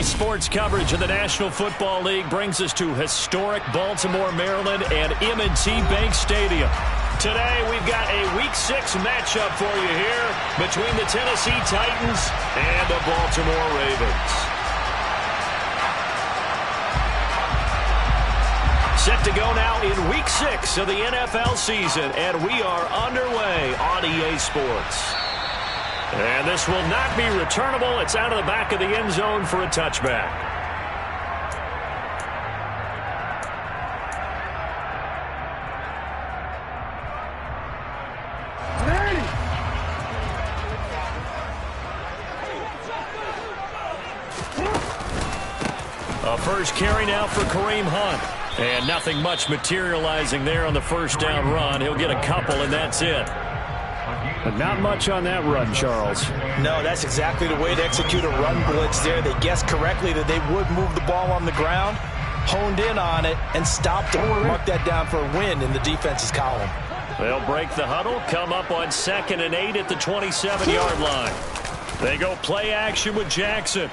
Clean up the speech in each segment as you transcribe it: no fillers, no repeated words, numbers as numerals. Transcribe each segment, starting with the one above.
Daily sports coverage of the National Football League brings us to historic Baltimore, Maryland, and M&T Bank Stadium. Today, we've got a Week 6 matchup for you here between the Tennessee Titans and the Baltimore Ravens. Set to go now in Week 6 of the NFL season, and we are underway on EA Sports. And this will not be returnable. It's out of the back of the end zone for a touchback. A first carry now for Kareem Hunt. And nothing much materializing there on the first down run. He'll get a couple, and that's it. But not much on that run, Charles. No, that's exactly the way to execute a run blitz there. They guessed correctly that they would move the ball on the ground, honed in on it, and stopped it. Mark that down for a win in the defense's column. They'll break the huddle, come up on 2nd and 8 at the 27-yard line. They go play action with Jackson.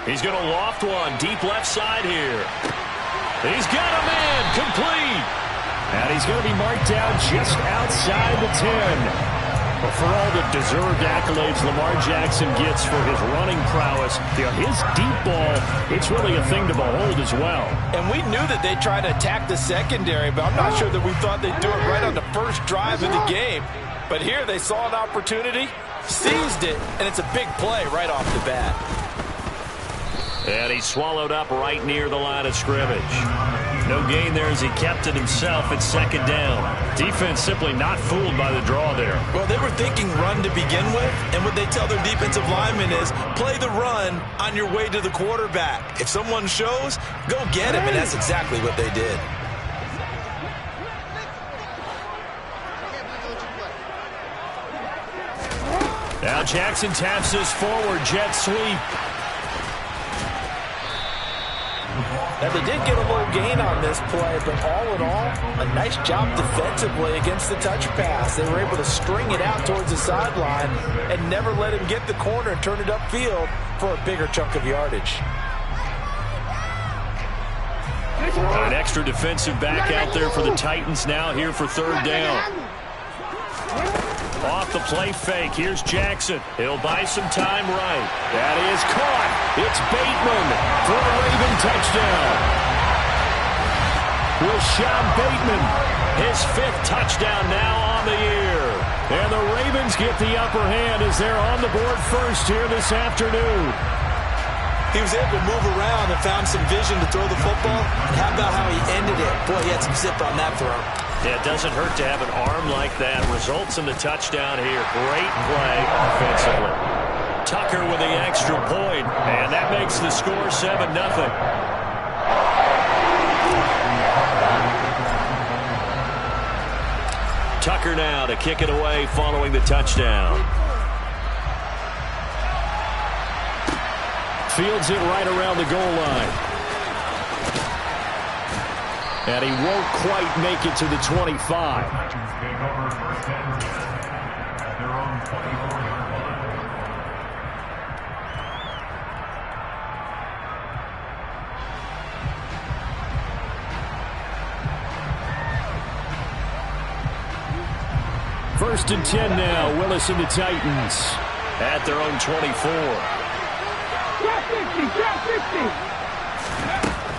He's going to loft one deep left side here. He's got a man complete. And he's going to be marked down just outside the 10. But for all the deserved accolades Lamar Jackson gets for his running prowess, his deep ball, it's really a thing to behold as well. And we knew that they tried to attack the secondary, but I'm not sure that we thought they'd do it right on the first drive of the game. But here they saw an opportunity, seized it, and it's a big play right off the bat. And he's swallowed up right near the line of scrimmage. No gain there as he kept it himself at 2nd down. Defense simply not fooled by the draw there. Well, they were thinking run to begin with, and what they tell their defensive linemen is play the run on your way to the quarterback. If someone shows, go get him, and that's exactly what they did. Now Jackson taps his forward jet sweep. Now, they did get a little gain on this play, but all in all, a nice job defensively against the touch pass. They were able to string it out towards the sideline and never let him get the corner and turn it upfield for a bigger chunk of yardage. An extra defensive back out there for the Titans now here for 3rd down. Off the play fake. Here's Jackson. He'll buy some time right. That is caught. It's Bateman for a Raven touchdown. Rashad Bateman, his 5th touchdown now on the year. And the Ravens get the upper hand as they're on the board first here this afternoon. He was able to move around and found some vision to throw the football. And how about how he ended it? Boy, he had some zip on that throw. Yeah, it doesn't hurt to have an arm like that. Results in the touchdown here. Great play offensively. Tucker with the extra point, and that makes the score 7-0. Tucker now to kick it away following the touchdown. Fields it right around the goal line. And he won't quite make it to the 25. First and 10 now. Willis and the Titans at their own 24.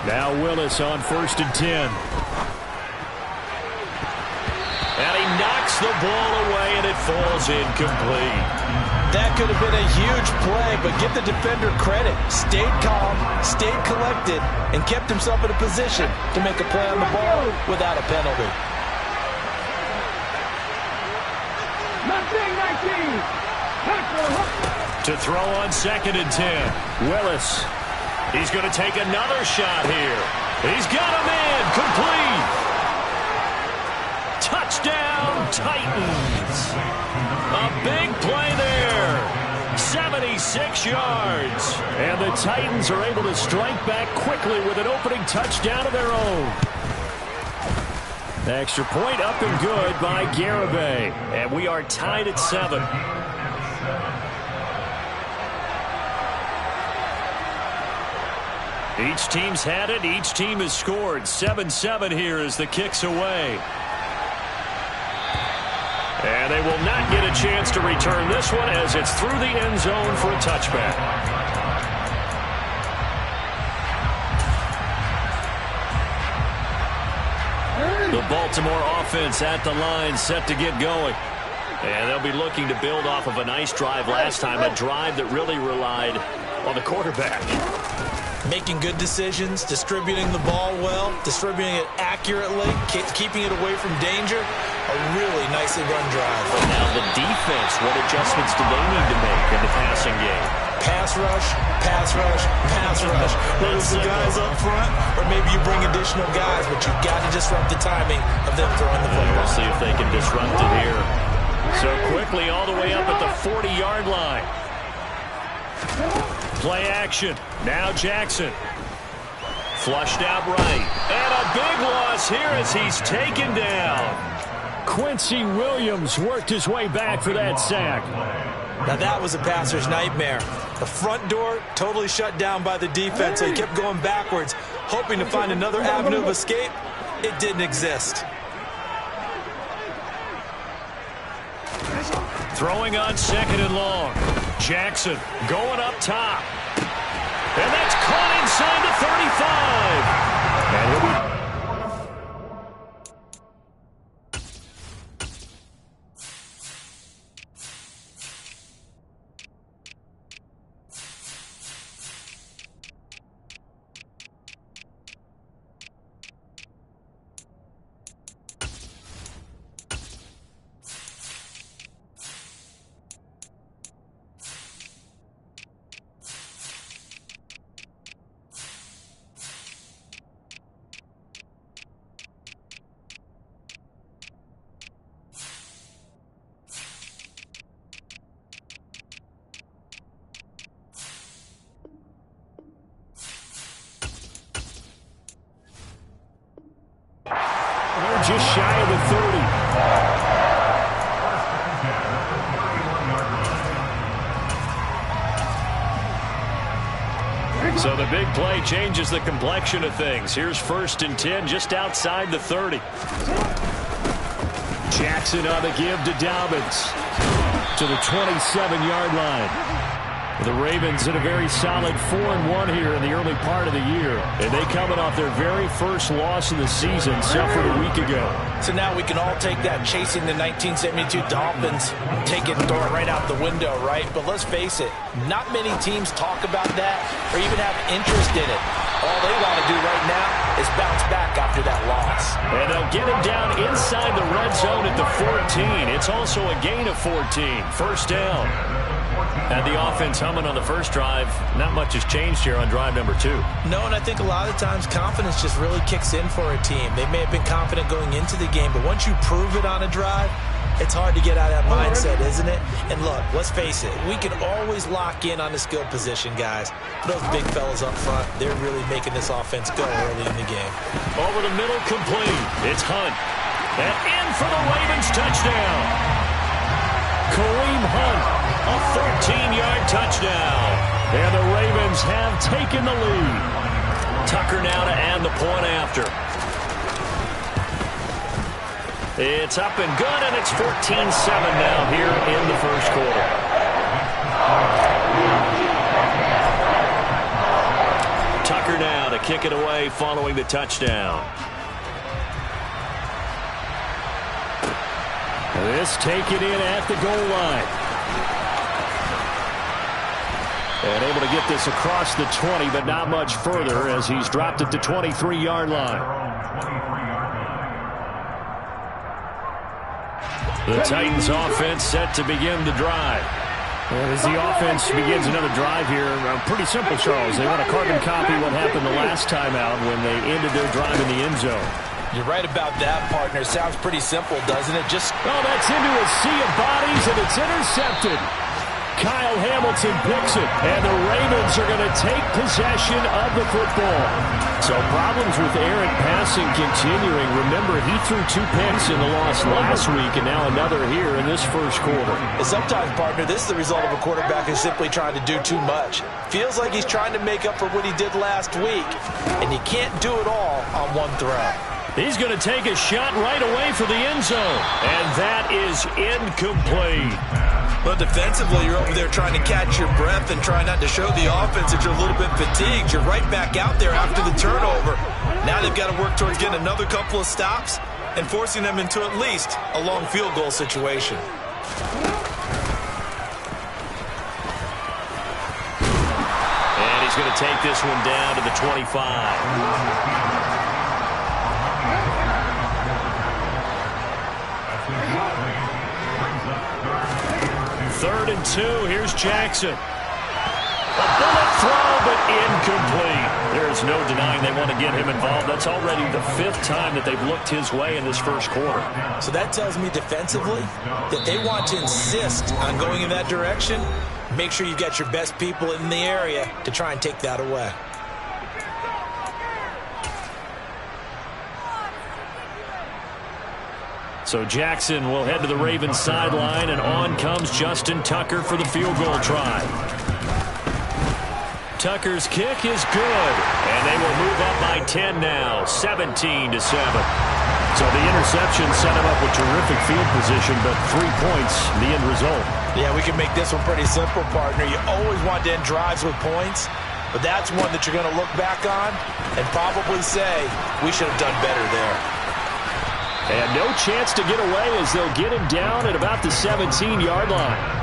Now Willis on 1st and 10. And he knocks the ball away, and it falls incomplete. That could have been a huge play, but give the defender credit. Stayed calm, stayed collected, and kept himself in a position to make a play on the ball without a penalty. 19. To throw on 2nd and 10. Willis. He's going to take another shot here. He's got a man complete. Touchdown, Titans. A big play there. 76 yards. And the Titans are able to strike back quickly with an opening touchdown of their own. Extra point up and good by Garibay. And we are tied at 7. Each team's had it. Each team has scored. 7-7 here as the kick's away. And they will not get a chance to return this one as it's through the end zone for a touchback. The Baltimore offense at the line, set to get going. And they'll be looking to build off of a nice drive last time, a drive that really relied on the quarterback. Making good decisions, distributing the ball well, distributing it accurately, keeping it away from danger. A really nicely run drive. Now the defense, what adjustments do they need to make in the passing game? Pass rush, pass rush, pass rush. Whether it's the guys up front or maybe you bring additional guys, but you've got to disrupt the timing of them throwing the football. We'll see if they can disrupt it here. So quickly all the way up at the 40-yard line. Play action. Now Jackson. Flushed out right. And a big loss here as he's taken down. Quincy Williams worked his way back for that sack. Now that was a passer's nightmare. The front door totally shut down by the defense, so he kept going backwards, hoping to find another avenue of escape. It didn't exist. Throwing on 2nd and long. Jackson going up top. And that's caught inside the 35. And he'll be... just shy of the 30. So the big play changes the complexion of things. Here's 1st and 10 just outside the 30. Jackson on the give to Dobbins to the 27-yard line. The Ravens in a very solid 4-1 here in the early part of the year. And they coming off their very first loss of the season, suffered a week ago. So now we can all take that chasing the 1972 Dolphins, take it and throw it right out the window, right? But let's face it, not many teams talk about that or even have interest in it. All they want to do right now is bounce back after that loss. And they'll get him down inside the red zone at the 14. It's also a gain of 14. 1st down. And the offense humming on the first drive. Not much has changed here on drive number 2. No, and I think a lot of times confidence just really kicks in for a team. They may have been confident going into the game, but once you prove it on a drive, it's hard to get out of that mindset, isn't it? And look, let's face it, we can always lock in on the skill position, guys. Those big fellas up front, they're really making this offense go early in the game. Over the middle, complete. It's Hunt. And in for the Ravens touchdown. Kareem Hunt. A 14-yard touchdown. And the Ravens have taken the lead. Tucker now to add the point after. It's up and good, and it's 14-7 now here in the first quarter. Tucker now to kick it away following the touchdown. This taken in at the goal line. And able to get this across the 20, but not much further as he's dropped it to 23-yard line. The Titans offense set to begin the drive. And as the offense begins another drive here, pretty simple, Charles. They want to carbon copy what happened the last time out when they ended their drive in the end zone. You're right about that, partner. Sounds pretty simple, doesn't it? That's into a sea of bodies, and it's intercepted. Kyle Hamilton picks it, and the Ravens are going to take possession of the football. So problems with errant passing continuing. Remember, he threw 2 picks in the loss last week, and now another here in this first quarter. And sometimes, partner, this is the result of a quarterback who's simply trying to do too much. Feels like he's trying to make up for what he did last week, and you can't do it all on one throw. He's going to take a shot right away for the end zone, and that is incomplete. But defensively, you're over there trying to catch your breath and try not to show the offense that you're a little bit fatigued. You're right back out there after the turnover. Now they've got to work towards getting another couple of stops and forcing them into at least a long field goal situation. And he's going to take this one down to the 25. 3rd and 2. Here's Jackson. A bullet throw, but incomplete. There's no denying they want to get him involved. That's already the 5th time that they've looked his way in this first quarter. So that tells me defensively that they want to insist on going in that direction. Make sure you've got your best people in the area to try and take that away. So Jackson will head to the Ravens sideline, and on comes Justin Tucker for the field goal try. Tucker's kick is good, and they will move up by 10 now, 17-7. So the interception set him up with terrific field position, but 3 points, the end result. Yeah, we can make this one pretty simple, partner. You always want to end drives with points, but that's one that you're going to look back on and probably say, we should have done better there. And no chance to get away as they'll get him down at about the 17-yard line.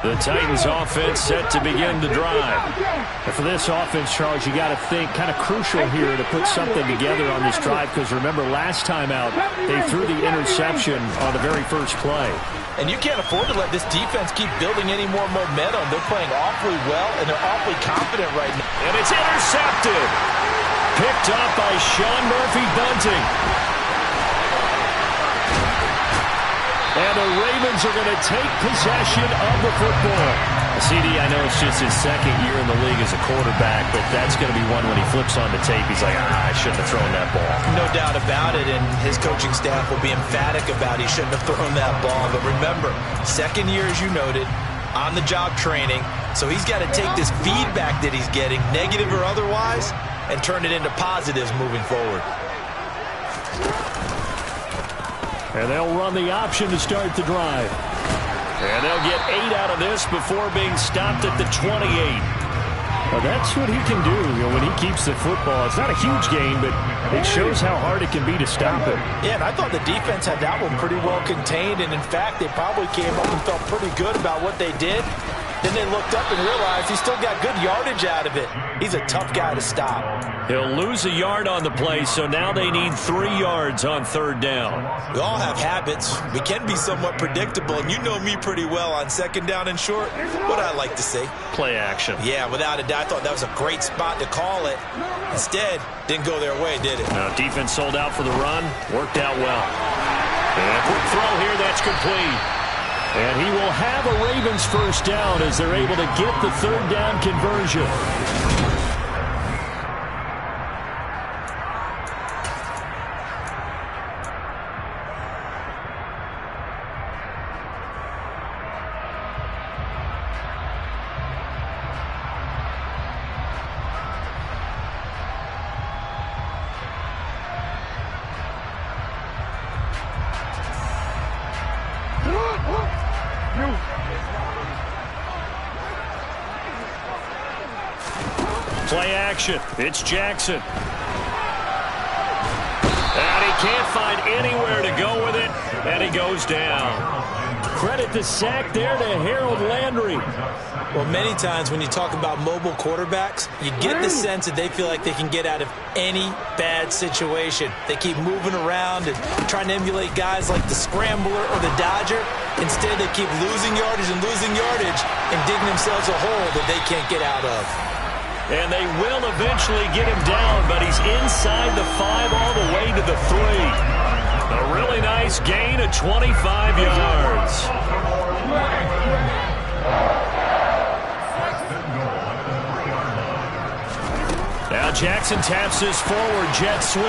The Titans offense set to begin to drive. And for this offense, Charles, you got to think kind of crucial here to put something together on this drive, because remember last time out they threw the interception on the very first play. And you can't afford to let this defense keep building any more momentum. They're playing awfully well, and they're awfully confident right now. And it's intercepted. Picked up by Sean Murphy-Bunting. And the Ravens are going to take possession of the football. CD, I know it's just his 2nd year in the league as a quarterback, but that's going to be one when he flips on the tape. He's like, I shouldn't have thrown that ball. No doubt about it, and his coaching staff will be emphatic about he shouldn't have thrown that ball. But remember, 2nd year, as you noted, on-the-job training. So he's got to take this feedback that he's getting, negative or otherwise, and turn it into positives moving forward. And they'll run the option to start the drive. And they'll get 8 out of this before being stopped at the 28. Well, that's what he can do, when he keeps the football. It's not a huge gain, but it shows how hard it can be to stop it. Yeah, and I thought the defense had that one pretty well contained, and in fact, they probably came up and felt pretty good about what they did. Then they looked up and realized he still got good yardage out of it. He's a tough guy to stop. He'll lose a yard on the play, so now they need 3 yards on 3rd down. We all have habits. We can be somewhat predictable, and you know me pretty well on 2nd down and short. What I like to see. Play action. Yeah, without a doubt, I thought that was a great spot to call it. Instead, didn't go their way, did it? No, defense sold out for the run. Worked out well. And a quick throw here, that's complete. And he will have a Ravens 1st down as they're able to get the 3rd down conversion. Play action. It's Jackson. And he can't find anywhere to go with it, and he goes down. Credit the sack there to Harold Landry. Well, many times when you talk about mobile quarterbacks, you get the sense that they feel like they can get out of any bad situation. They keep moving around and trying to emulate guys like the Scrambler or the Dodger. Instead, they keep losing yardage and digging themselves a hole that they can't get out of. And they will eventually get him down, but he's inside the 5 all the way to the 3. A really nice gain of 25 yards. Jackson taps this forward jet sweep.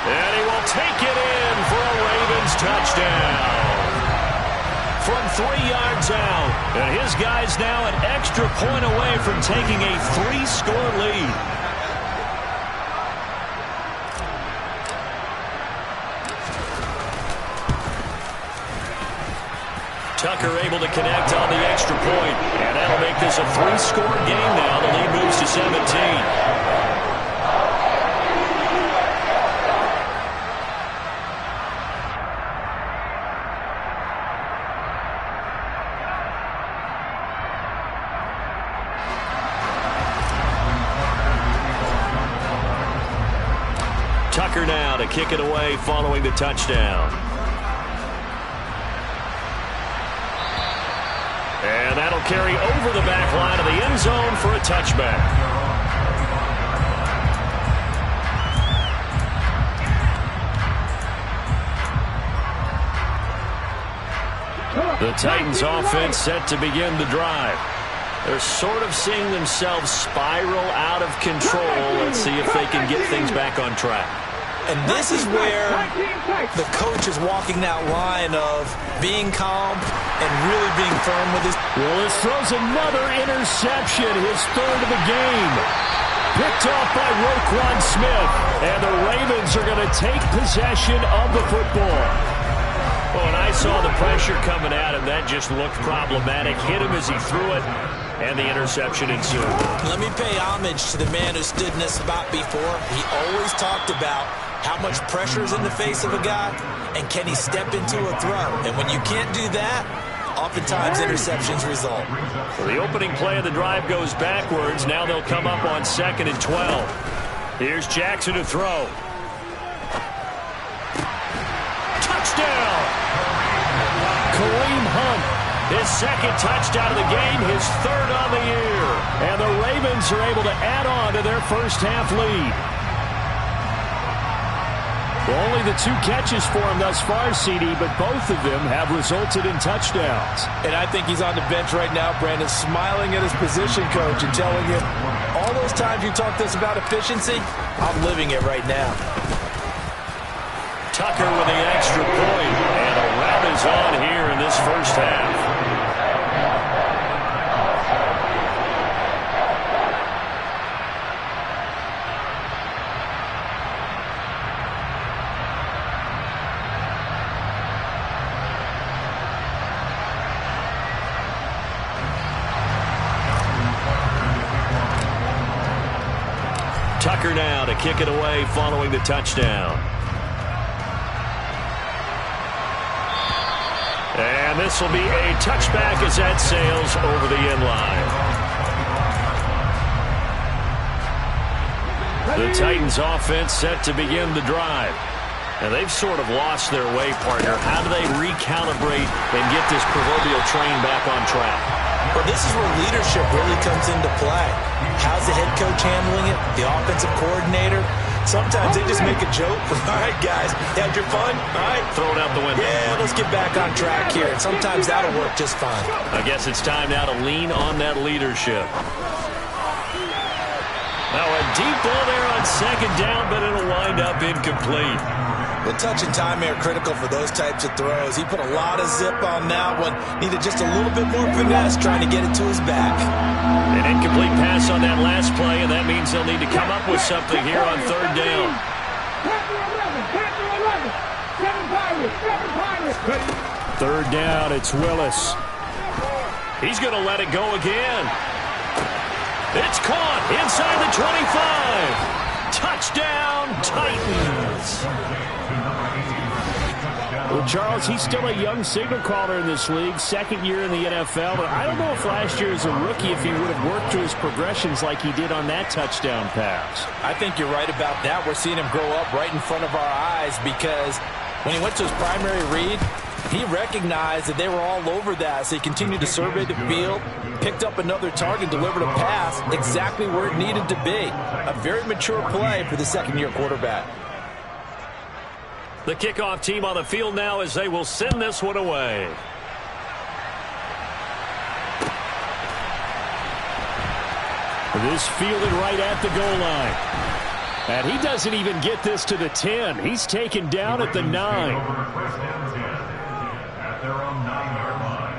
And he will take it in for a Ravens touchdown. From 3 yards out. And his guy's now an extra point away from taking a 3-score lead. Tucker able to connect on the extra point. And that'll make this a 3-score game now. The lead moves to 17. Tucker now to kick it away following the touchdown. And that'll carry over the back line of the end zone for a touchback. The Titans offense set to begin the drive. They're sort of seeing themselves spiral out of control. Let's see if they can get things back on track. And this is where the coach is walking that line of being calm and really being firm with his... Willis throws another interception, his third of the game. Picked off by Roquan Smith. And the Ravens are going to take possession of the football. Well, when I saw the pressure coming at him, that just looked problematic. Hit him as he threw it, and the interception ensued. Let me pay homage to the man who stood in this spot before. He always talked about how much pressure is in the face of a guy, and can he step into a throw? And when you can't do that, oftentimes interceptions result. Well, the opening play of the drive goes backwards. Now they'll come up on 2nd and 12. Here's Jackson to throw. Touchdown! Kareem Hunt, his second touchdown of the game, his third on the year. And the Ravens are able to add on to their first half lead. Well, only the 2 catches for him thus far, CD, but both of them have resulted in touchdowns. And I think he's on the bench right now, Brandon, smiling at his position coach and telling him, all those times you talked to us about efficiency, I'm living it right now. Tucker with the extra point, and a wrap is on here in this first half. Tucker now to kick it away following the touchdown. And this will be a touchback as that sails over the end line. The Titans offense set to begin the drive. And they've sort of lost their way, partner. How do they recalibrate and get this proverbial train back on track? Well, this is where leadership really comes into play. How's the head coach handling it? The offensive coordinator? Sometimes they just make a joke. All right, guys, had your fun? All right. Throw it out the window. Yeah, let's get back on track here. And sometimes that'll work just fine. I guess it's time now to lean on that leadership. Now a deep ball there on 2nd down, but it'll wind up incomplete. The touch and time are critical for those types of throws. He put a lot of zip on that one. Needed just a little bit more finesse trying to get it to his back. An incomplete pass on that last play, and that means they'll need to come up with something here on 3rd down. 3rd down, it's Willis. He's going to let it go again. It's caught inside the 25. Touchdown, Titans. Well, Charles, he's still a young signal caller in this league, 2nd year in the NFL. But I don't know if last year as a rookie, if he would have worked through his progressions like he did on that touchdown pass. I think you're right about that. We're seeing him grow up right in front of our eyes because when he went to his primary read, he recognized that they were all over that. So he continued to survey the field, picked up another target, delivered a pass exactly where it needed to be. A very mature play for the 2nd-year quarterback. The kickoff team on the field now as they will send this one away. This fielded right at the goal line. And he doesn't even get this to the 10. He's taken down at the 9. At their own 9-yard line.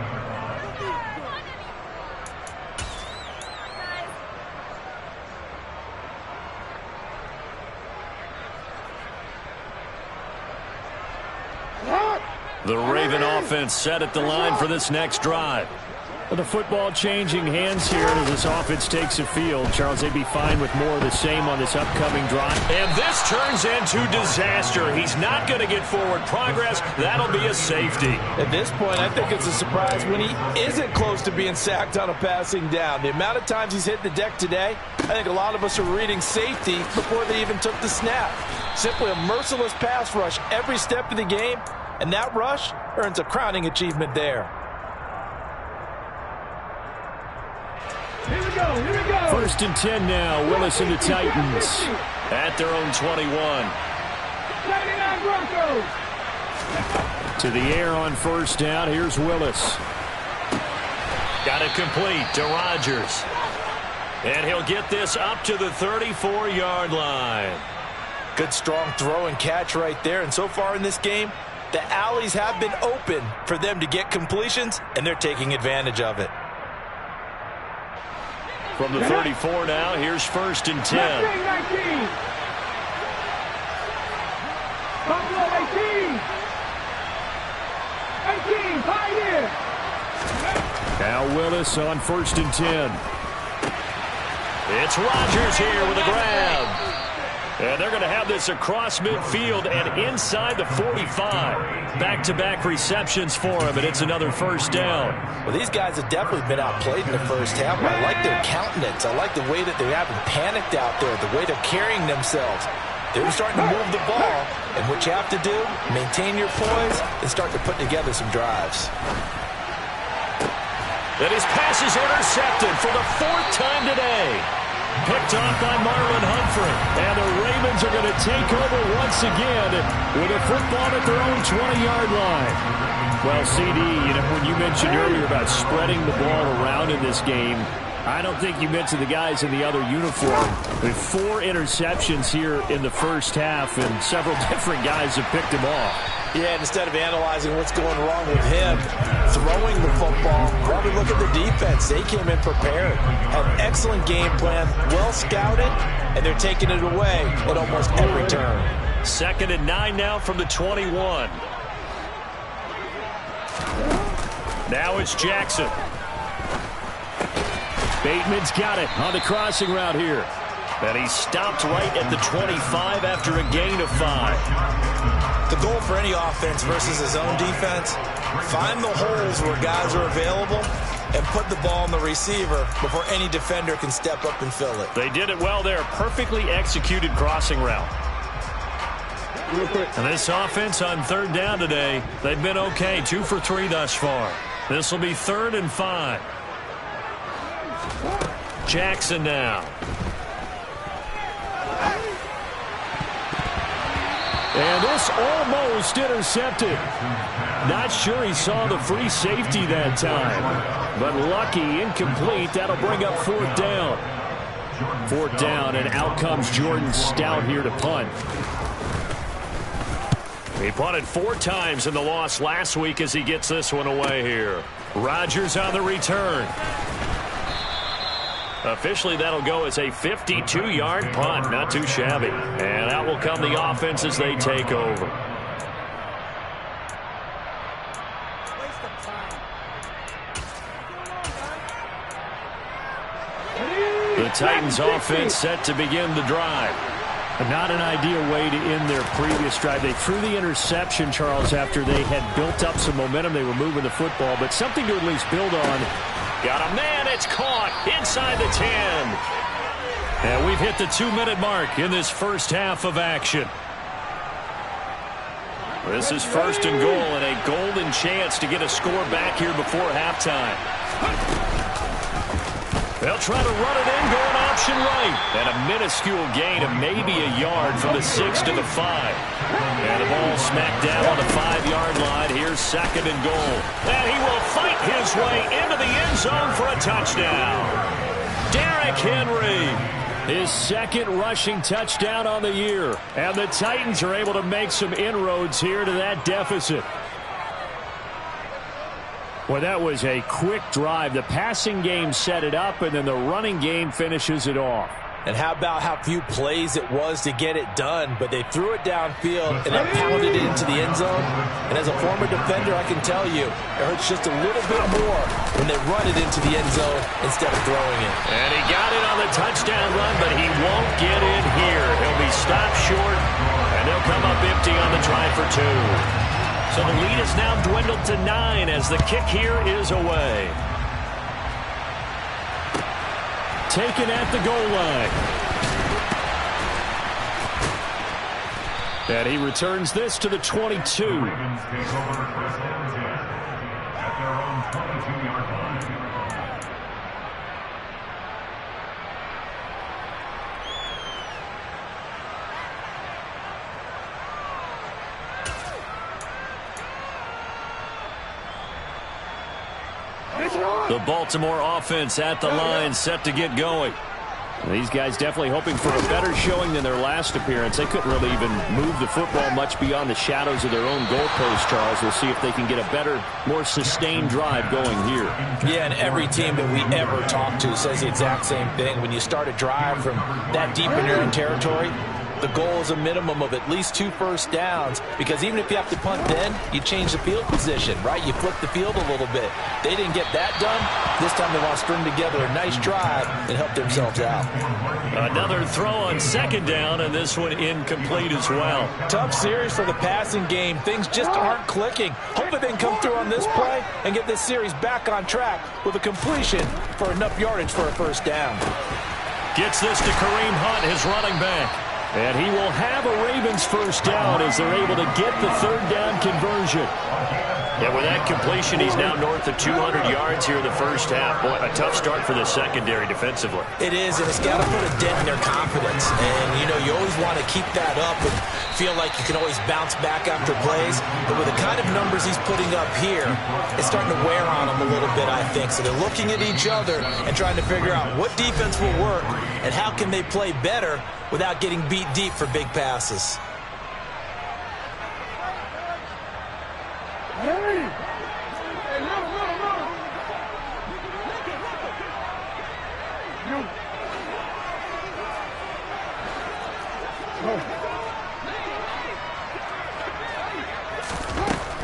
The Raven offense set at the line for this next drive. The football changing hands here as this offense takes the field. Charles, they'd be fine with more of the same on this upcoming drive. And this turns into disaster. He's not going to get forward progress. That'll be a safety. At this point, I think it's a surprise when he isn't close to being sacked on a passing down. The amount of times he's hit the deck today, I think a lot of us are reading safety before they even took the snap. Simply a merciless pass rush every step of the game, and that rush earns a crowning achievement there. Here we go. 1st and 10 now. Willis and the Titans at their own 21. 99 Broncos. To the air on 1st down. Here's Willis. Got it complete to Rodgers. And he'll get this up to the 34-yard line. Good strong throw and catch right there. And so far in this game, the alleys have been open for them to get completions, and they're taking advantage of it. From the 34 now, here's 1st and 10. 19. Buffalo 18. 18, Pioneer. Now Willis on 1st and 10. It's Rodgers here with a grab. And they're going to have this across midfield and inside the 45. Back-to-back receptions for him, and it's another 1st down. Well, these guys have definitely been outplayed in the first half. I like their countenance. I like the way that they haven't panicked out there, the way they're carrying themselves. They're starting to move the ball, and what you have to do, maintain your poise and start to put together some drives. And his pass is intercepted for the 4th time today. Picked off by Marlon Humphrey. And the Ravens are going to take over once again with a football at their own 20-yard line. Well, CD, when you mentioned earlier about spreading the ball around in this game, I don't think you mentioned the guys in the other uniform. With 4 interceptions here in the first half, and several different guys have picked him off. Yeah, and instead of analyzing what's going wrong with him, throwing the football, probably look at the defense. They came in prepared, had an excellent game plan, well scouted, and they're taking it away at almost every turn. 2nd and 9 now from the 21. Now it's Jackson. Bateman's got it on the crossing route here. And he stopped right at the 25 after a gain of 5. The goal for any offense versus his own defense, find the holes where guys are available and put the ball on the receiver before any defender can step up and fill it. They did it well there. Perfectly executed crossing route. And this offense on 3rd down today, they've been okay. 2 for 3 thus far. This will be 3rd and 5. Jackson now. And this almost intercepted. Not sure he saw the free safety that time. But lucky, incomplete. That'll bring up 4th down. 4th down, and out comes Jordan Stout here to punt. He punted 4 times in the loss last week as he gets this one away here. Rodgers on the return. Officially, that'll go as a 52-yard punt. Not too shabby. And out will come the offense as they take over. The Titans offense set to begin the drive. Not an ideal way to end their previous drive. They threw the interception, Charles, after they had built up some momentum. They were moving the football, but something to at least build on. Got a man. It's caught inside the 10. And we've hit the 2-minute mark in this first half of action. This is 1st and goal, and a golden chance to get a score back here before halftime. They'll try to run it in, going option right. And a minuscule gain of maybe a yard from the 6 to the 5. And the ball smacked down on the 5-yard line. Here's 2nd and goal. And he will fight his way into the end zone for a touchdown. Derrick Henry, his second rushing touchdown on the year. And the Titans are able to make some inroads here to that deficit. Well, that was a quick drive. The passing game set it up, and then the running game finishes it off. And how about how few plays it was to get it done, but they threw it downfield and then pounded it into the end zone. And as a former defender, I can tell you, it hurts just a little bit more when they run it into the end zone instead of throwing it. And he got it on the touchdown run, but he won't get in here. He'll be stopped short, and they'll come up empty on the try for 2. So the lead is now dwindled to 9 as the kick here is away. Taken at the goal line. And he returns this to the 22. The Baltimore offense at the line, set to get going. These guys definitely hoping for a better showing than their last appearance. They couldn't really even move the football much beyond the shadows of their own goalpost, Charles. We'll see if they can get a better, more sustained drive going here. Yeah, and every team that we ever talk to says the exact same thing. When you start a drive from that deep in your own territory, the goal is a minimum of at least 2 first downs, because even if you have to punt then, you change the field position, right? You flip the field a little bit. They didn't get that done. This time they want to string together a nice drive and help themselves out. Another throw on second down, and this one incomplete as well. Tough series for the passing game. Things just aren't clicking. Hopefully they can come through on this play and get this series back on track with a completion for enough yardage for a first down. Gets this to Kareem Hunt, his running back. And he will have a Ravens first down as they're able to get the third down conversion. Yeah, with that completion, he's now north of 200 yards here in the first half. Boy, a tough start for the secondary defensively. It is, and it's got to put a dent in their confidence. And, you know, you always want to keep that up and feel like you can always bounce back after plays. But with the kind of numbers he's putting up here, it's starting to wear on them a little bit, I think. So they're looking at each other and trying to figure out what defense will work and how can they play better without getting beat deep for big passes.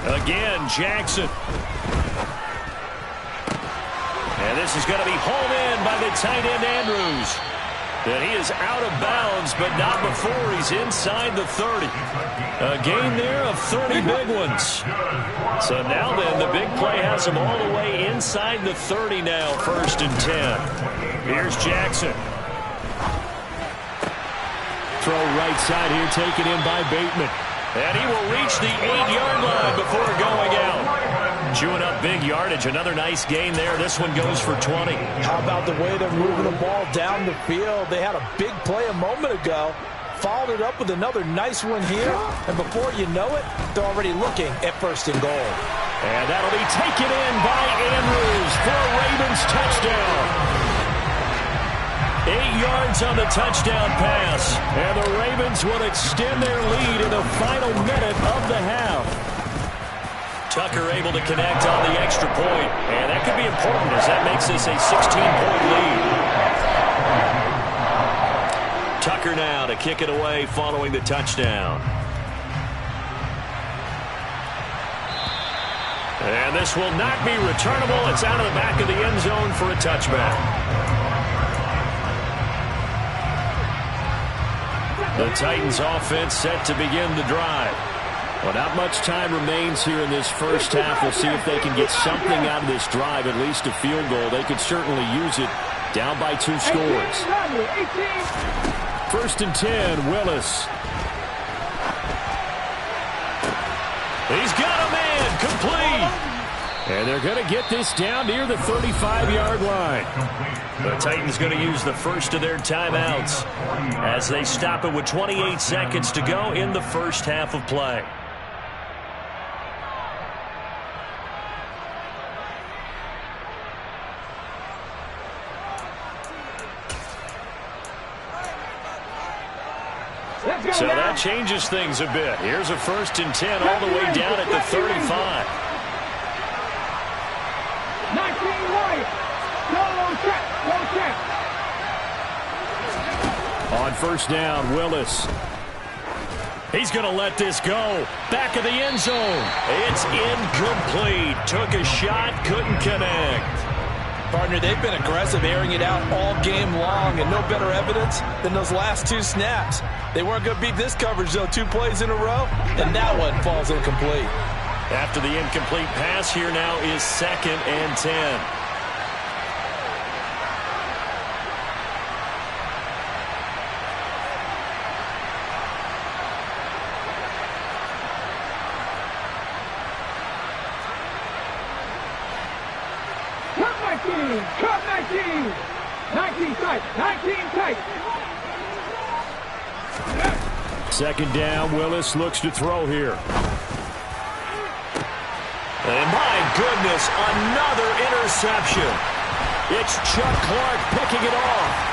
Again, Jackson. And this is going to be hauled in by the tight end, Andrews. And he is out of bounds, but not before he's inside the 30. A gain there of 30 big ones. So now then, the big play has him all the way inside the 30 now, 1st and 10. Here's Jackson. Throw right side here, taken in by Bateman. And he will reach the 8-yard line before going out. Chewing up big yardage. Another nice gain there. This one goes for 20. How about the way they're moving the ball down the field? They had a big play a moment ago. Followed it up with another nice one here. And before you know it, they're already looking at 1st and goal. And that'll be taken in by Andrews for a Ravens touchdown. 8 yards on the touchdown pass. And the Ravens will extend their lead in the final minute of the half. Tucker able to connect on the extra point. And that could be important as that makes this a 16-point lead. Tucker now to kick it away following the touchdown. And this will not be returnable. It's out of the back of the end zone for a touchback. The Titans offense set to begin the drive. Well, not much time remains here in this first half. We'll see if they can get something out of this drive, at least a field goal. They could certainly use it down by 2 scores. 1st and 10, Willis. He's got a man, complete. And they're going to get this down near the 35-yard line. The Titans going to use the first of their timeouts as they stop it with 28 seconds to go in the first half of play. So that changes things a bit. Here's a 1st and 10 all the way down at the 35. 19 Wyatt. No check. On 1st down, Willis. He's going to let this go. Back of the end zone. It's incomplete. Took a shot, couldn't connect. Partner, they've been aggressive, airing it out all game long, and no better evidence than those last 2 snaps. They weren't going to beat this coverage, though, 2 plays in a row, and that one falls incomplete. After the incomplete pass, here now is 2nd and 10. Cut 19. 19 tight. 19 tight. 2nd down, Willis looks to throw here. And my goodness, another interception. It's Chuck Clark picking it off.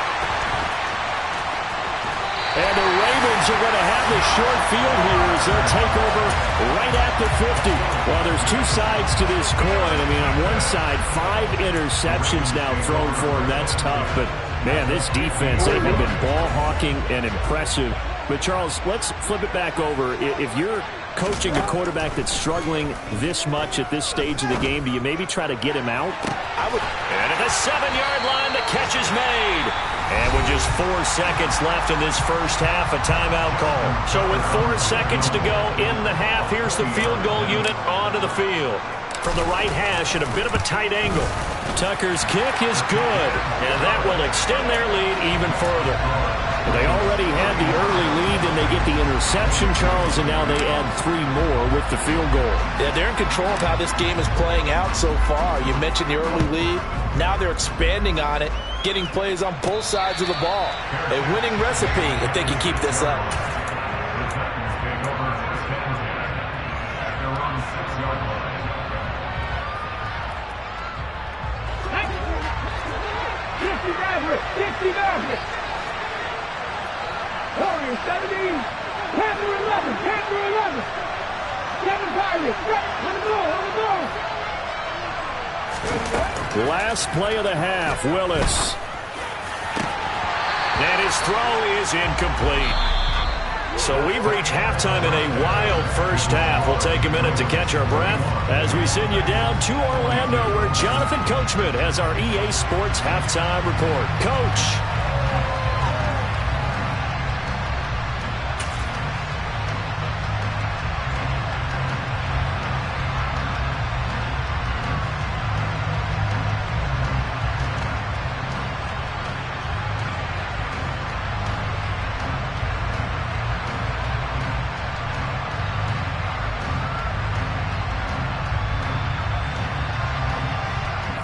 And the Ravens are going to have the short field here as they'll take over right at the 50. Well, there's 2 sides to this coin. I mean, on one side, 5 interceptions now thrown for him. That's tough. But, man, this defense, they have been ball hawking and impressive. But, Charles, let's flip it back over. If you're coaching a quarterback that's struggling this much at this stage of the game, do you maybe try to get him out? And at the 7-yard line, the catch is made. And with just 4 seconds left in this first half, a timeout call. So with 4 seconds to go in the half, here's the field goal unit onto the field. From the right hash at a bit of a tight angle. Tucker's kick is good, and that will extend their lead even further. They already had the early lead, and they get the interception, Charles, and now they add 3 more with the field goal. Yeah, they're in control of how this game is playing out so far. You mentioned the early lead. Now they're expanding on it, getting plays on both sides of the ball. A winning recipe if they can keep this up. Warriors 17, Panther 11, Panther 11. 7 Pirates, on the ball. Last play of the half, Willis. And his throw is incomplete. So we've reached halftime in a wild first half. We'll take a minute to catch our breath as we send you down to Orlando, where Jonathan Coachman has our EA Sports halftime report. Coach.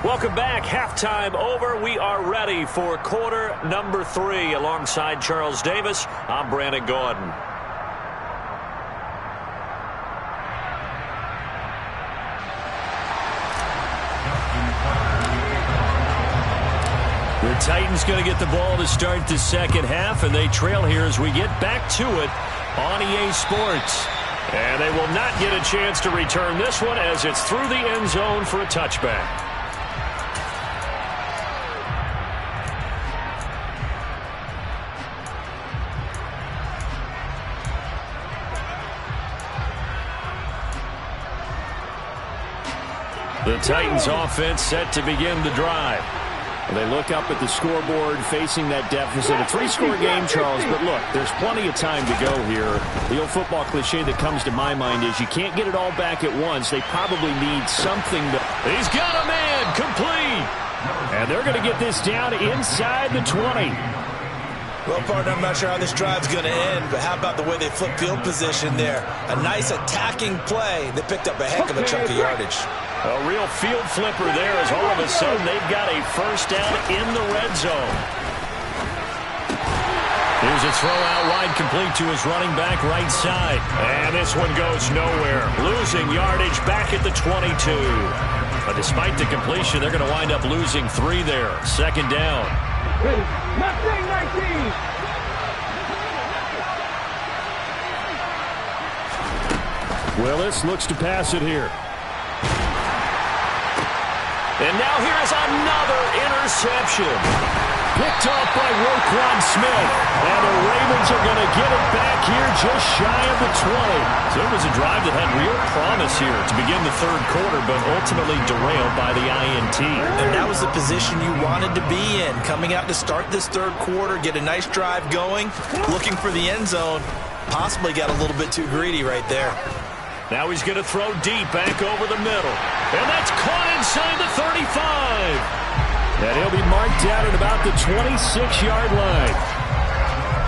Welcome back. Halftime over. We are ready for quarter number 3. Alongside Charles Davis, I'm Brandon Gordon. The Titans going to get the ball to start the second half, and they trail here as we get back to it on EA Sports. And they will not get a chance to return this one as it's through the end zone for a touchback. The Titans offense set to begin the drive. They look up at the scoreboard facing that deficit. A 3-score game, Charles, but look, there's plenty of time to go here. The old football cliche that comes to my mind is you can't get it all back at once. They probably need something to... He's got a man, complete! And they're going to get this down inside the 20. Well, partner, I'm not sure how this drive's going to end, but how about the way they flip field position there? A nice attacking play that picked up a heck of a chunk of yardage. A real field flipper there as all of a sudden they've got a first down in the red zone. Here's a throw out wide, complete to his running back right side. And this one goes nowhere. Losing yardage back at the 22. But despite the completion, they're going to wind up losing 3 there. Second down. Mustang 19. Willis looks to pass it here. And now here's another interception. Picked off by Roquan Smith. And the Ravens are going to get it back here just shy of the 20. So it was a drive that had real promise here to begin the third quarter, but ultimately derailed by the INT. And that was the position you wanted to be in. Coming out to start this third quarter, get a nice drive going, looking for the end zone. Possibly got a little bit too greedy right there. Now he's going to throw deep back over the middle. And that's caught inside the 35. And he'll be marked down at about the 26-yard line.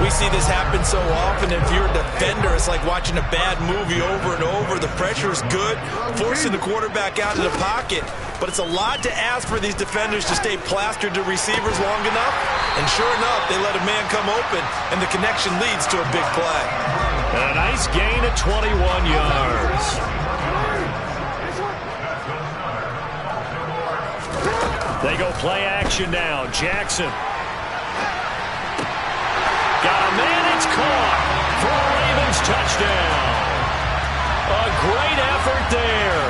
We see this happen so often. If you're a defender, it's like watching a bad movie over and over. The pressure is good, forcing the quarterback out of the pocket. But it's a lot to ask for these defenders to stay plastered to receivers long enough. And sure enough, they let a man come open, and the connection leads to a big play. And a nice gain at 21 yards. They go play action now. Jackson. Got a man, it's caught for a Ravens touchdown. A great effort there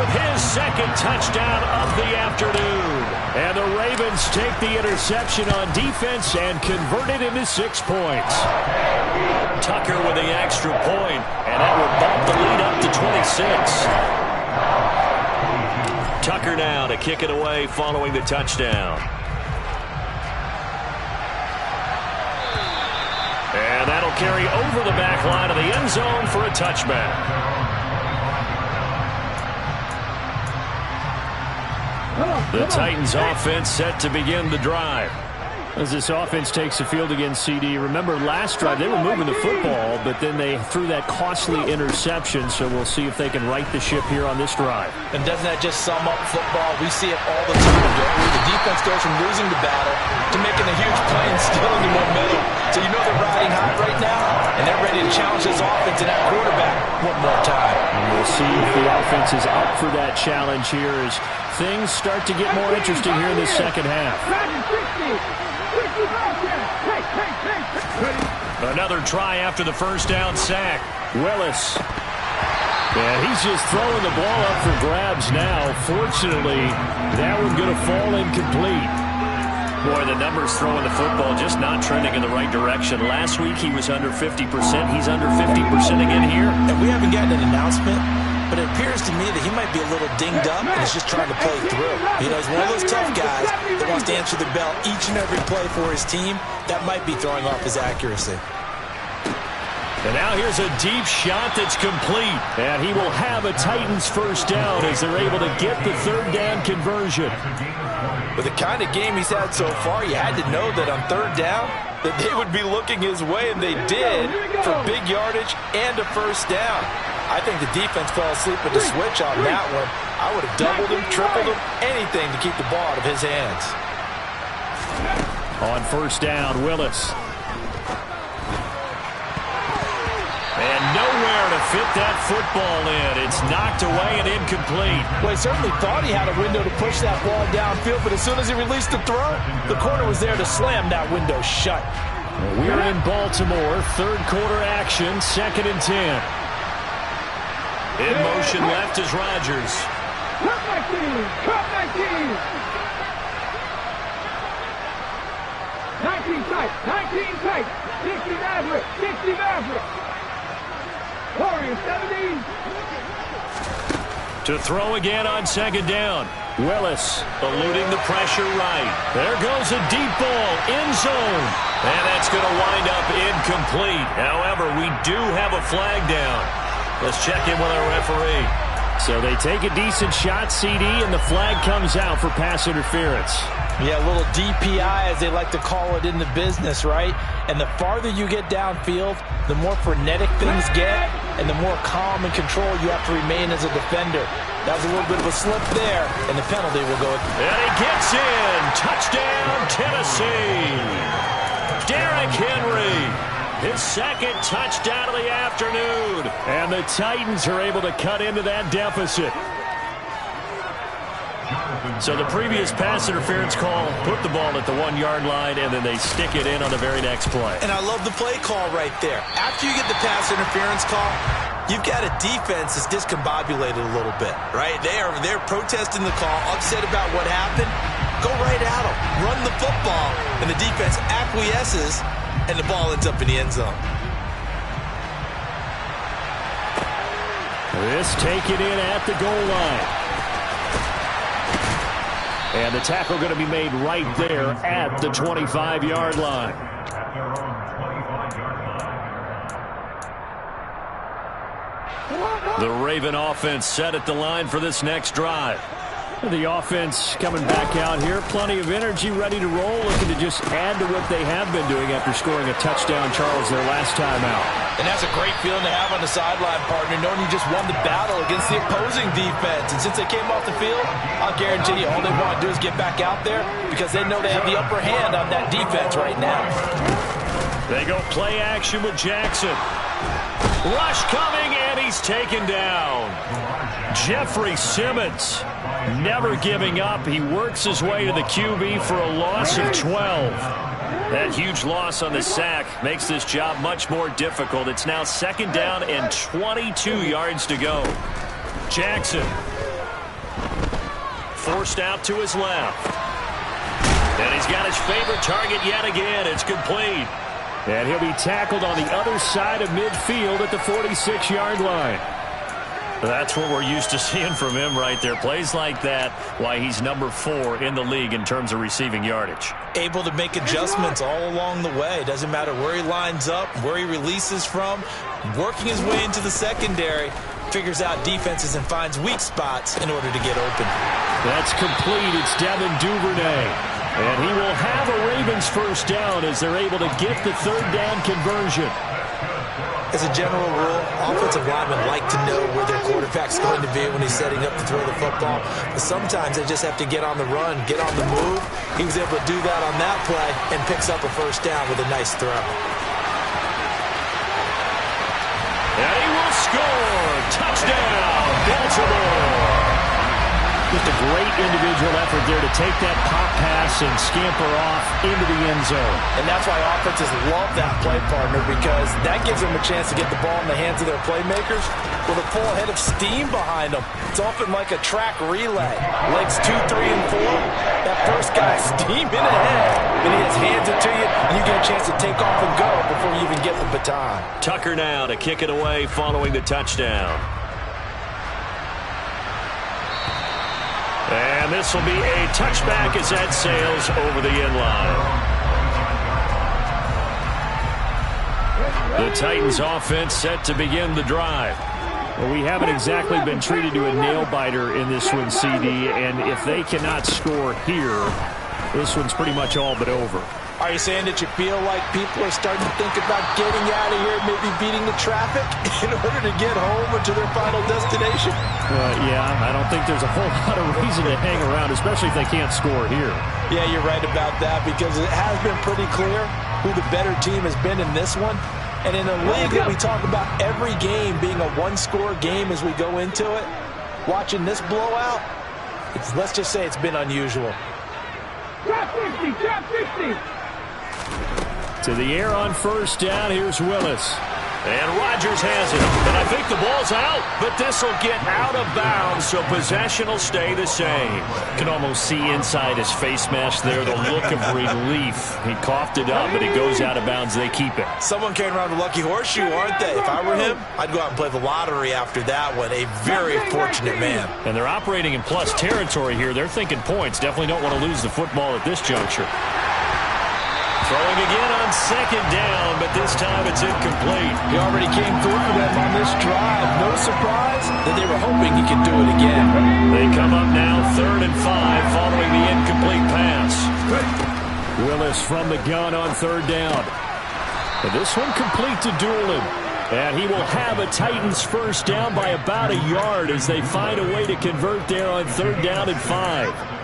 with his second touchdown of the afternoon. And the Ravens take the interception on defense and convert it into 6 points. Tucker with the extra point, and that will bump the lead up to 26. Tucker now to kick it away following the touchdown. And that'll carry over the back line of the end zone for a touchback. The Titans offense set to begin the drive. As this offense takes the field against CD. Remember last drive they were moving the football, but then they threw that costly interception, so we'll see if they can right the ship here on this drive. And doesn't that just sum up football? We see it all the time, don't we? The defense goes from losing the battle to making a huge play and stealing the momentum. So you know they're riding hot right now, and they're ready to challenge this offense and that quarterback one more time. And we'll see if the offense is up for that challenge here as things start to get more interesting here in the second half. Another try after the first down sack. Willis. And he's just throwing the ball up for grabs now. Fortunately, that one going to fall incomplete. Boy, the numbers throwing the football just not trending in the right direction. Last week he was under 50%. He's under 50% again here. And we haven't gotten an announcement, but it appears to me that he might be a little dinged up and is just trying to play through. You know, he's one of those tough guys that wants to answer the bell each and every play for his team. That might be throwing off his accuracy. And now here's a deep shot that's complete. And he will have a Titans first down as they're able to get the third down conversion. With the kind of game he's had so far, you had to know that on third down that they would be looking his way, and they did for big yardage and a first down. I think the defense fell asleep with the switch on that one. I would have doubled him, tripled him, anything to keep the ball out of his hands. On first down, Willis. And nowhere to fit that football in. It's knocked away and incomplete. Well, he certainly thought he had a window to push that ball downfield, but as soon as he released the throw, the corner was there to slam that window shut. We're in Baltimore. Third quarter action, 2nd and 10. In motion left is Rodgers. Cut my team! Cut my team! 19 tight! 19 tight! 60 Maverick! 60 Maverick! Warriors 17! To throw again on 2nd down. Willis eluding the pressure right. There goes a deep ball, end zone. And that's going to wind up incomplete. However, we do have a flag down. Let's check in with our referee. So they take a decent shot, CD, and the flag comes out for pass interference. Yeah, a little DPI, as they like to call it in the business, right? And the farther you get downfield, the more frenetic things get, and the more calm and control you have to remain as a defender. That was a little bit of a slip there, and the penalty will go. And he gets in. Touchdown, Tennessee. Derrick Henry. His second touchdown of the afternoon. And the Titans are able to cut into that deficit. So the previous pass interference call put the ball at the 1-yard line, and then they stick it in on the very next play. And I love the play call right there. After you get the pass interference call, You've got a defense that's discombobulated a little bit, right? They're protesting the call, upset about what happened. Go right at them. Run the football. And the defense acquiesces, and the ball ends up in the end zone. This taken in at the goal line. And the tackle going to be made right there at the 25-yard line. The Raven offense set at the line for this next drive. The offense coming back out here. Plenty of energy, ready to roll, looking to just add to what they have been doing after scoring a touchdown, Charles, their last time out. And that's a great feeling to have on the sideline, partner, knowing you just won the battle against the opposing defense. And since they came off the field, I'll guarantee you all they want to do is get back out there because they know they have the upper hand on that defense right now. They go play action with Jackson. Rush coming, and he's taken down. Jeffrey Simmons never giving up. He works his way to the QB for a loss of 12. That huge loss on the sack makes this job much more difficult. It's now 2nd down and 22 yards to go. Jackson forced out to his left. And he's got his favorite target yet again. It's complete. And he'll be tackled on the other side of midfield at the 46-yard line. That's what we're used to seeing from him right there. Plays like that, why he's number 4 in the league in terms of receiving yardage. Able to make adjustments all along the way. Doesn't matter where he lines up, where he releases from. Working his way into the secondary. Figures out defenses and finds weak spots in order to get open. That's complete. It's Devin Duvernay. And he will have a Ravens first down as they're able to get the 3rd down conversion. As a general rule, offensive linemen like to know where their quarterback's going to be when he's setting up to throw the football. But sometimes they just have to get on the run, get on the move. He was able to do that on that play and picks up a first down with a nice throw. And he will score. Touchdown, Baltimore. Just a great individual effort there to take that pop pass and scamper off into the end zone. And that's why offenses love that play, partner, because that gives them a chance to get the ball in the hands of their playmakers with a full head of steam behind them. It's often like a track relay. Legs 2, 3, and 4. That first guy's steaming ahead, and he has hands it to you, and you get a chance to take off and go before you even get the baton. Tucker now to kick it away following the touchdown. And this will be a touchback as that sails over the end line. The Titans offense set to begin the drive. Well, we haven't exactly been treated to a nail-biter in this one, CD, and if they cannot score here, this one's pretty much all but over. Are you saying that you feel like people are starting to think about getting out of here, maybe beating the traffic in order to get home or to their final destination? Yeah, I don't think there's a whole lot of reason to hang around, especially if they can't score here. Yeah, you're right about that because it has been pretty clear who the better team has been in this one. And in a league that we talk about every game being a one-score game as we go into it, watching this blowout, let's just say it's been unusual. Trap 50, trap 50. To the air on first down, here's Willis. And Rodgers has it. And I think the ball's out, but this will get out of bounds, so possession will stay the same. You can almost see inside his face mask there the look of relief. He coughed it up, but it goes out of bounds. They keep it. Someone carrying around a lucky horseshoe, aren't they? If I were him, I'd go out and play the lottery after that one. A very fortunate man. And they're operating in plus territory here. They're thinking points. Definitely don't want to lose the football at this juncture. Throwing again on 2nd down, but this time it's incomplete. He already came through for them on this drive. No surprise that they were hoping he could do it again. They come up now 3rd and 5 following the incomplete pass. Willis from the gun on 3rd down. And this one complete to Doolin. And he will have a Titans first down by about a yard as they find a way to convert there on 3rd down and 5.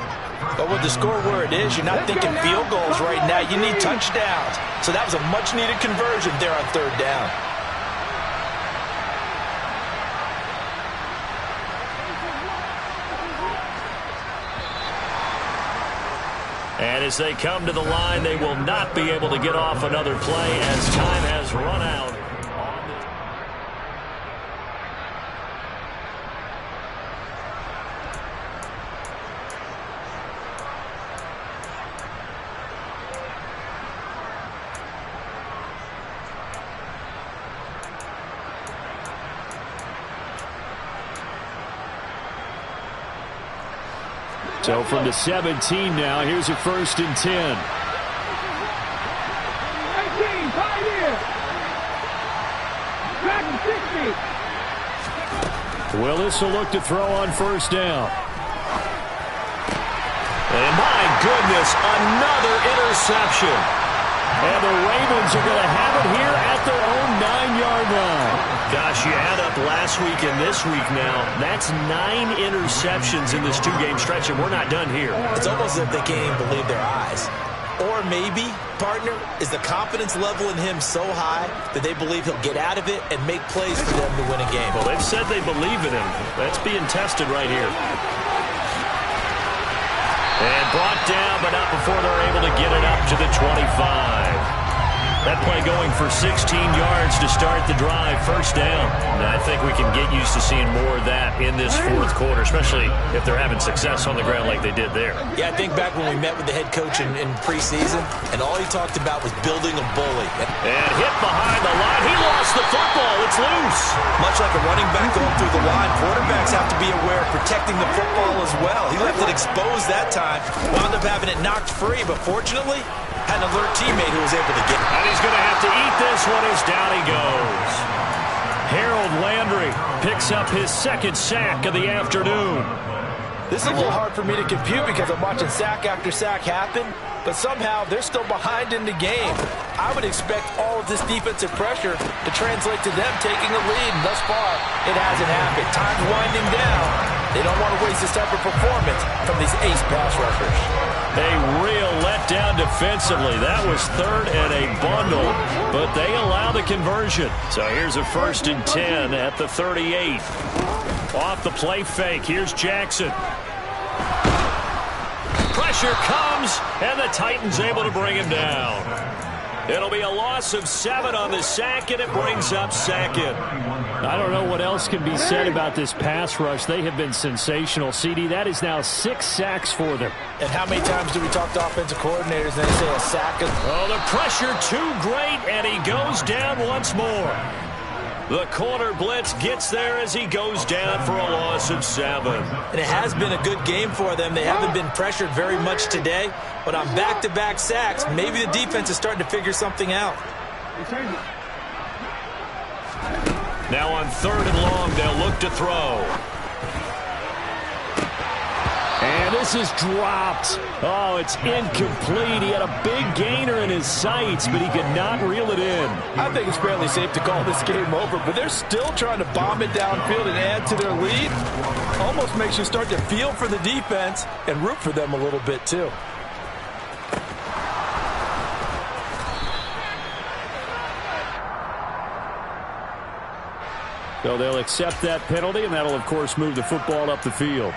But with the score where it is, you're not thinking field goals right now. You need touchdowns. So that was a much-needed conversion there on 3rd down. And as they come to the line, they will not be able to get off another play as time has run out. So from the 17 now, here's a 1st and 10. 19, 5 here. Back to 60. Willis will look to throw on 1st down. And my goodness, another interception. And the Ravens are going to have it here at their own 9-yard line. Gosh, you add up last week and this week now. That's 9 interceptions in this 2-game stretch, and we're not done here. It's almost as if they can't even believe their eyes. Or maybe, partner, is the confidence level in him so high that they believe he'll get out of it and make plays for them to win a game. Well, they've said they believe in him. That's being tested right here. And brought down, but not before they're able to get it up to the 25. That play going for 16 yards to start the drive. 1st down. And I think we can get used to seeing more of that in this 4th quarter, especially if they're having success on the ground like they did there. Yeah, I think back when we met with the head coach in preseason, and all he talked about was building a bully. And hit behind the line. He lost the football. It's loose. Much like a running back going through the line, quarterbacks have to be aware of protecting the football as well. He left it exposed that time, wound up having it knocked free, but fortunately, had an alert teammate who was able to get it. And he's going to have to eat this one as down he goes. Harold Landry picks up his 2nd sack of the afternoon. This is a little hard for me to compute because I'm watching sack after sack happen, but somehow they're still behind in the game. I would expect all of this defensive pressure to translate to them taking a lead, and thus far, it hasn't happened. Time's winding down. They don't want to waste this type of performance from these ace pass rushers. A real letdown defensively. That was 3rd and a bundle, but they allow the conversion. So here's a 1st and 10 at the 38. Off the play fake. Here's Jackson. Pressure comes, and the Titans able to bring him down. It'll be a loss of 7 on the sack, and it brings up 2nd. I don't know what else can be said about this pass rush. They have been sensational. CD, that is now 6 sacks for them. And how many times do we talk to offensive coordinators and they say a sack? Oh, the pressure too great, and he goes down once more. The corner blitz gets there as he goes down for a loss of 7. And it has been a good game for them. They haven't been pressured very much today, but on back-to-back sacks, maybe the defense is starting to figure something out. Now on 3rd and long, they'll look to throw. And this is dropped. Oh, it's incomplete. He had a big gainer in his sights, but he could not reel it in. I think it's fairly safe to call this game over, but they're still trying to bomb it downfield and add to their lead. Almost makes you start to feel for the defense and root for them a little bit, too. So they'll accept that penalty, and that'll, of course, move the football up the field.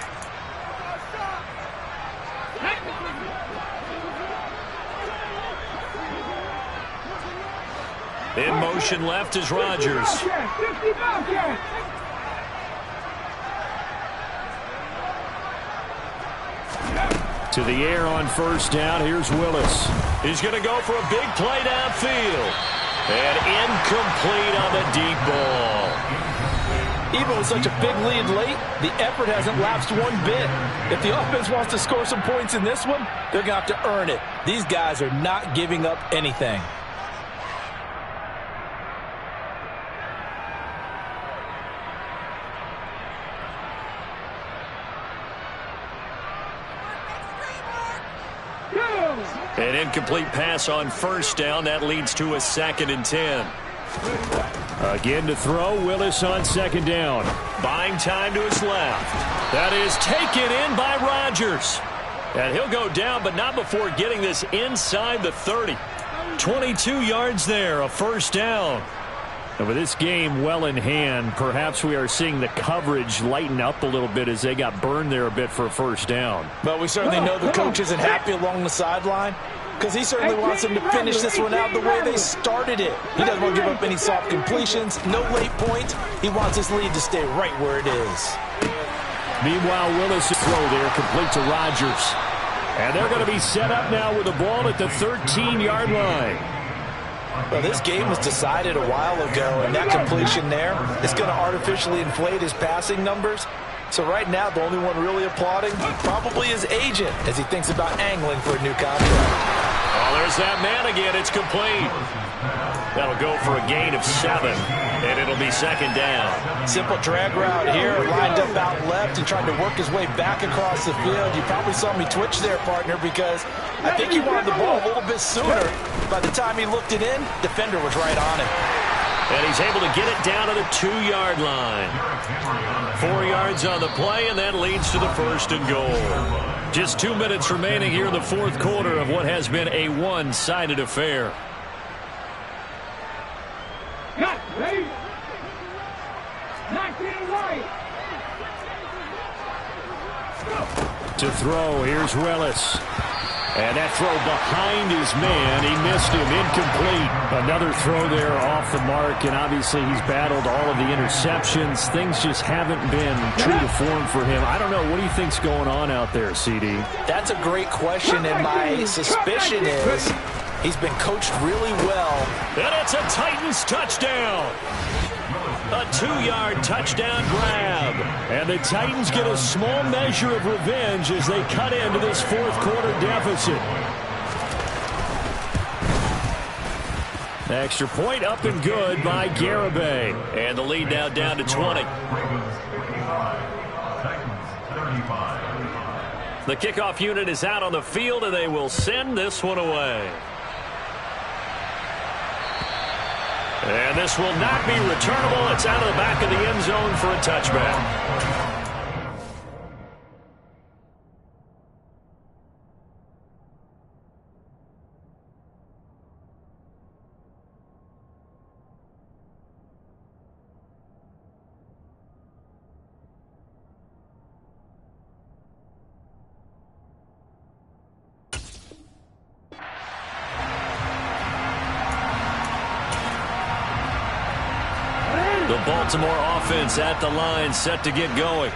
In motion left is Rodgers. To the air on 1st down. Here's Willis. He's going to go for a big play downfield. And incomplete on the deep ball. Even with such a big lead late, the effort hasn't lapsed one bit. If the offense wants to score some points in this one, they're going to have to earn it. These guys are not giving up anything. An incomplete pass on 1st down. That leads to a 2nd and 10. Again to throw. Willis on 2nd down. Buying time to his left. That is taken in by Rodgers. And he'll go down, but not before getting this inside the 30. 22 yards there, a 1st down. And with this game well in hand, perhaps we are seeing the coverage lighten up a little bit as they got burned there a bit for a 1st down. But we certainly know the coach isn't happy along the sideline because he certainly wants them to finish this one out the way they started it. He doesn't want to give up any soft completions, no late points. He wants his lead to stay right where it is. Meanwhile, Willis' throw there complete to Rodgers. And they're going to be set up now with the ball at the 13-yard line. Well, this game was decided a while ago, and that completion there is going to artificially inflate his passing numbers. So right now, the only one really applauding probably his agent as he thinks about angling for a new contract. Oh, there's that man again. It's complete. That'll go for a gain of 7, and it'll be second down. Simple drag route here, lined up out left and trying to work his way back across the field. You probably saw me twitch there, partner, because I think he wanted the ball a little bit sooner. By the time he looked it in, defender was right on him. And he's able to get it down to the 2-yard line. 4 yards on the play, and that leads to the first and goal. Just 2 minutes remaining here in the fourth quarter of what has been a one-sided affair. Cut, ready? 19 right. To throw, here's Willis. And that throw behind his man, he missed him, incomplete. Another throw there off the mark, and obviously he's battled all of the interceptions. Things just haven't been true to form for him. I don't know, what do you think's going on out there, CD? That's a great question, and my suspicion is he's been coached really well. And it's a Titans touchdown. A 2-yard touchdown grab. And the Titans get a small measure of revenge as they cut into this fourth quarter deficit. Extra point up and good by Garibay. And the lead now down to 20. The kickoff unit is out on the field, and they will send this one away. And this will not be returnable. It's out of the back of the end zone for a touchback. The Baltimore offense at the line, set to get going.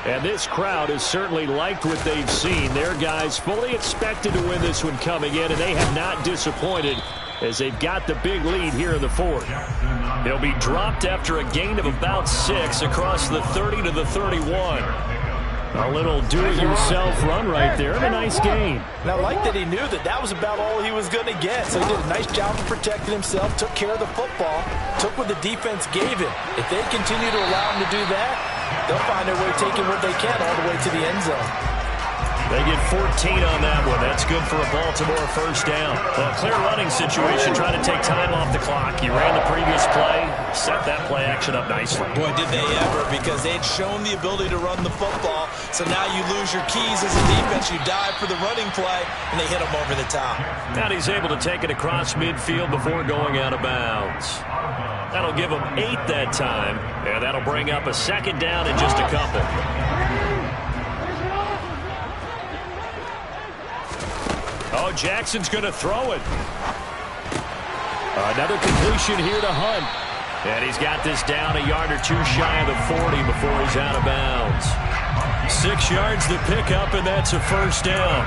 And this crowd has certainly liked what they've seen. Their guys fully expected to win this one coming in, and they have not disappointed as they've got the big lead here in the fourth. They'll be dropped after a gain of about 6 across the 30 to the 31. A little do-it-yourself run right there, and a nice gain. And I like that he knew that that was about all he was going to get. So he did a nice job of protecting himself, took care of the football, took what the defense gave him. If they continue to allow him to do that, they'll find their way taking what they can all the way to the end zone. They get 14 on that one. That's good for a Baltimore first down. Well, a clear running situation, trying to take time off the clock. You ran the previous play, set that play action up nicely. Boy, did they ever, because they'd shown the ability to run the football. So now you lose your keys as a defense. You dive for the running play, and they hit them over the top. And he's able to take it across midfield before going out of bounds. That'll give him 8 that time, and that'll bring up a second down in just a couple. Oh, Jackson's going to throw it. Another completion here to Hunt. And he's got this down a yard or two shy of the 40 before he's out of bounds. 6 yards to pick up, and that's a first down.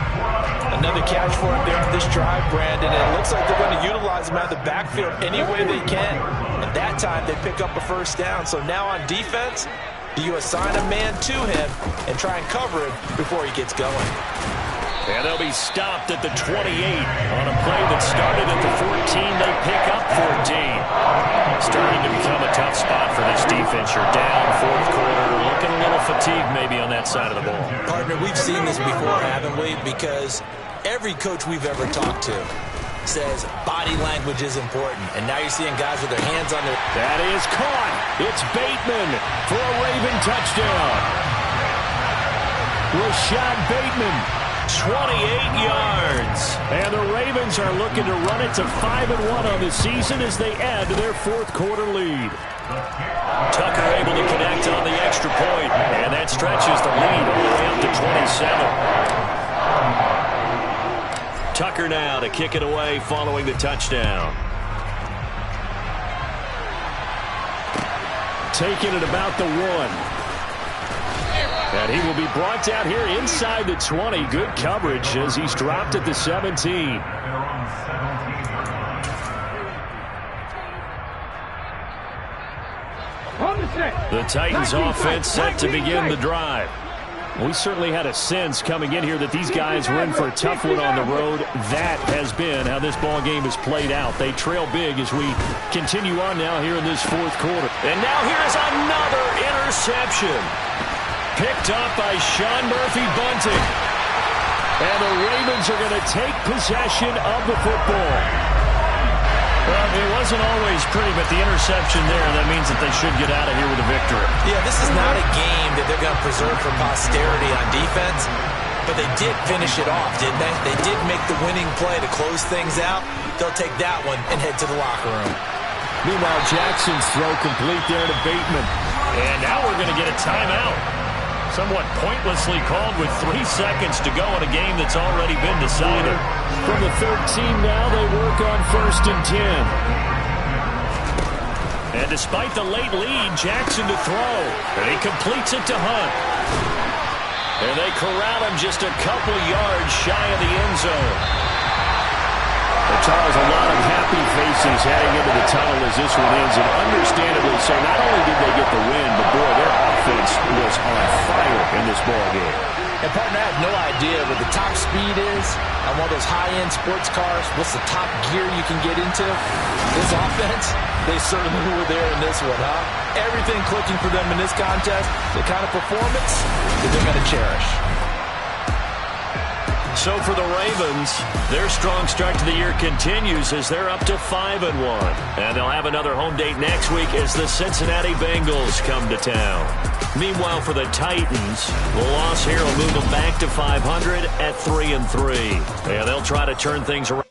Another catch for him there on this drive, Brandon. And it looks like they're going to utilize him out of the backfield any way they can. And that time they pick up a first down. So now on defense, do you assign a man to him and try and cover him before he gets going? And they'll be stopped at the 28 on a play that started at the 14. They pick up 14. Starting to become a tough spot for this defense. You're down fourth quarter, looking a little fatigued maybe on that side of the ball. Partner, we've seen this before, haven't we? Because every coach we've ever talked to says body language is important. And now you're seeing guys with their hands on their... That is caught. It's Bateman for a Raven touchdown. Rashad Bateman, 28 yards. And the Ravens are looking to run it to 5-1 on the season as they add to their fourth quarter lead. Tucker able to connect on the extra point, and that stretches the lead all the way up to 27. Tucker now to kick it away following the touchdown. Taking it about the 1. And he will be brought down here inside the 20. Good coverage as he's dropped at the 17. The Titans offense set to begin the drive. We certainly had a sense coming in here that these guys were in for a tough one on the road. That has been how this ball game has played out. They trail big as we continue on now here in this fourth quarter. And now here's another interception. Picked up by Sean Murphy-Bunting. And the Ravens are going to take possession of the football. Well, it wasn't always pretty, but the interception there, that means that they should get out of here with a victory. Yeah, this is not a game that they're going to preserve for posterity on defense, but they did finish it off, didn't they? They did make the winning play to close things out. They'll take that one and head to the locker room. Meanwhile, Jackson's throw complete there to Bateman. And now we're going to get a timeout. Somewhat pointlessly called with 3 seconds to go in a game that's already been decided. From the 13 now, they work on 1st and 10. And despite the late lead, Jackson to throw. And he completes it to Hunt. And they corral him just a couple yards shy of the end zone. Well, Charles, a lot of happy faces heading into the tunnel as this one ends, and understandably so. Not only did they get the win, but boy, their offense was on fire in this ball game. And, partner, I have no idea what the top speed is on one of those high-end sports cars. What's the top gear you can get into? This offense, they certainly were there in this one, huh? Everything clicking for them in this contest, the kind of performance that they're going to cherish. So for the Ravens, their strong start to the year continues as they're up to 5-1. And they'll have another home date next week as the Cincinnati Bengals come to town. Meanwhile, for the Titans, the loss here will move them back to 500 at 3-3. Yeah, they'll try to turn things around.